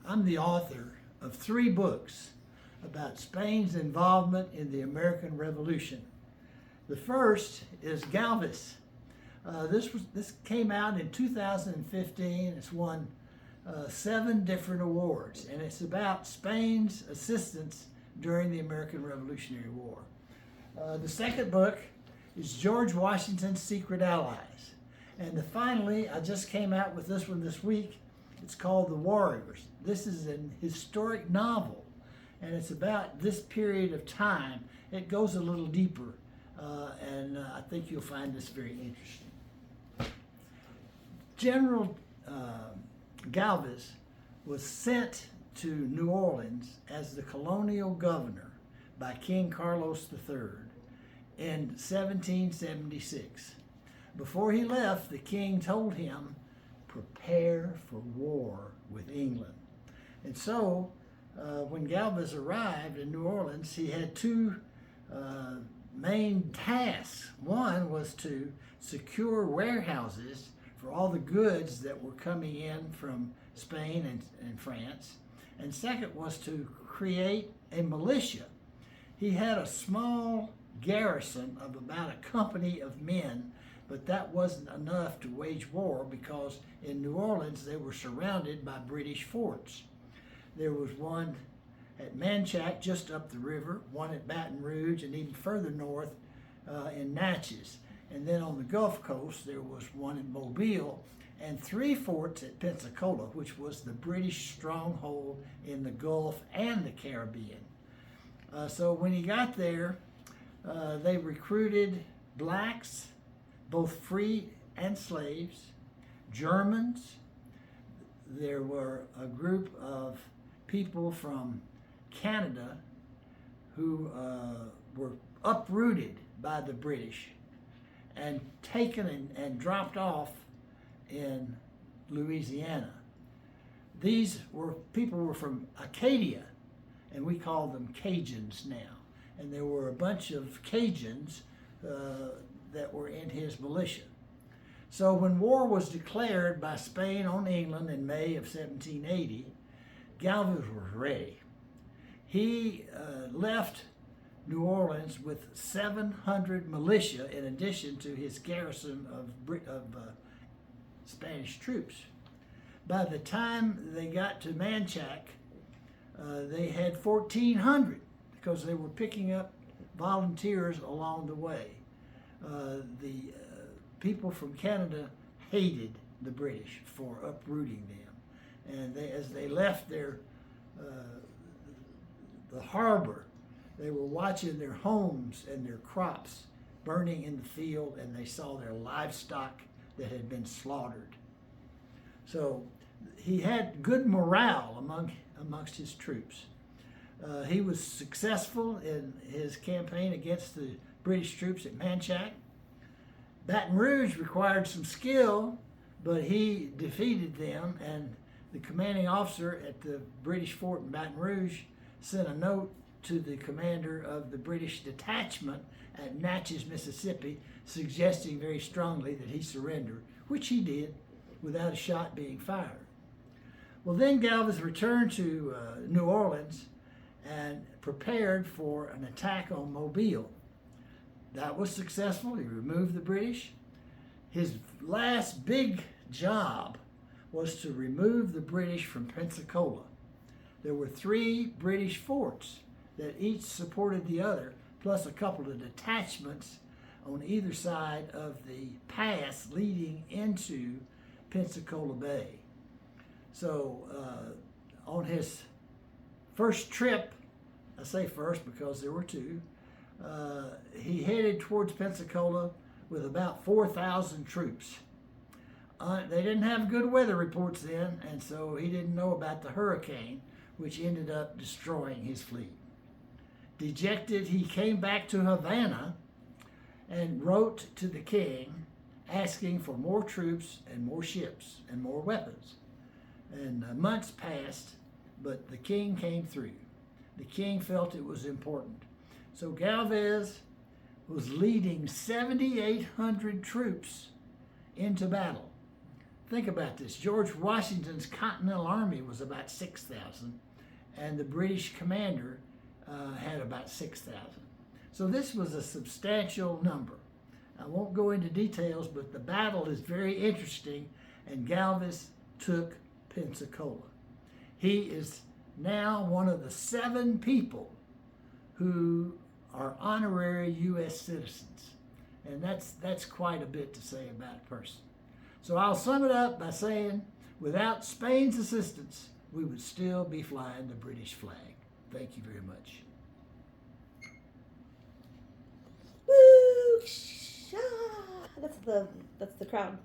I'm the author of 3 books about Spain's involvement in the American Revolution. The first is Galvez. This came out in 2015. It's won 7 different awards, and it's about Spain's assistance during the American Revolutionary War. The second book is George Washington's Secret Allies. And finally, I just came out with this one this week. It's called The Warriors. This is an historic novel, and it's about this period of time. It goes a little deeper, and I think you'll find this very interesting. General Galvez was sent to New Orleans as the colonial governor by King Carlos III in 1776. Before he left, the king told him, prepare for war with England. And so, when Galvez arrived in New Orleans, he had 2 main tasks. One was to secure warehouses for all the goods that were coming in from Spain and France. And second was to create a militia. He had a small garrison of about a company of men, but that wasn't enough to wage war because in New Orleans they were surrounded by British forts. There was one at Manchac just up the river, one at Baton Rouge, and even further north in Natchez. And then on the Gulf Coast there was one in Mobile, and 3 forts at Pensacola, which was the British stronghold in the Gulf and the Caribbean. So when he got there, they recruited blacks, both free and slaves, Germans. There were a group of people from Canada who were uprooted by the British and taken and dropped off in Louisiana. These were people were from Acadia, and we call them Cajuns now. And there were a bunch of Cajuns that were in his militia. So when war was declared by Spain on England in May of 1780, Galvez was ready. He left New Orleans with 700 militia in addition to his garrison of Spanish troops. By the time they got to Manchac, they had 1,400 because they were picking up volunteers along the way. The people from Canada hated the British for uprooting them, and as they left the harbor, they were watching their homes and their crops burning in the field, and they saw their livestock that had been slaughtered. So he had good morale amongst his troops. He was successful in his campaign against the British troops at Manchac. Baton Rouge required some skill, but he defeated them, and the commanding officer at the British fort in Baton Rouge sent a note to the commander of the British detachment at Natchez, Mississippi, suggesting very strongly that he surrender, which he did without a shot being fired. Well, then Galvez returned to New Orleans and prepared for an attack on Mobile. That was successful. He removed the British. His last big job was to remove the British from Pensacola. There were 3 British forts that each supported the other, plus a couple of detachments on either side of the pass leading into Pensacola Bay. So on his first trip, I say first because there were 2, he headed towards Pensacola with about 4,000 troops. They didn't have good weather reports then, and so he didn't know about the hurricane, which ended up destroying his fleet. Dejected, he came back to Havana and wrote to the king asking for more troops and more ships and more weapons. And months passed, but the king came through. The king felt it was important. So Galvez was leading 7,800 troops into battle. think about this. George Washington's Continental Army was about 6,000, and the British commander had about 6,000. So this was a substantial number. I won't go into details, but the battle is very interesting, and Galvez took Pensacola. He is now one of the 7 people who are honorary U.S. citizens, and that's quite a bit to say about a person. So I'll sum it up by saying, without Spain's assistance, we would still be flying the British flag. Thank you very much. Woo! That's the crowd.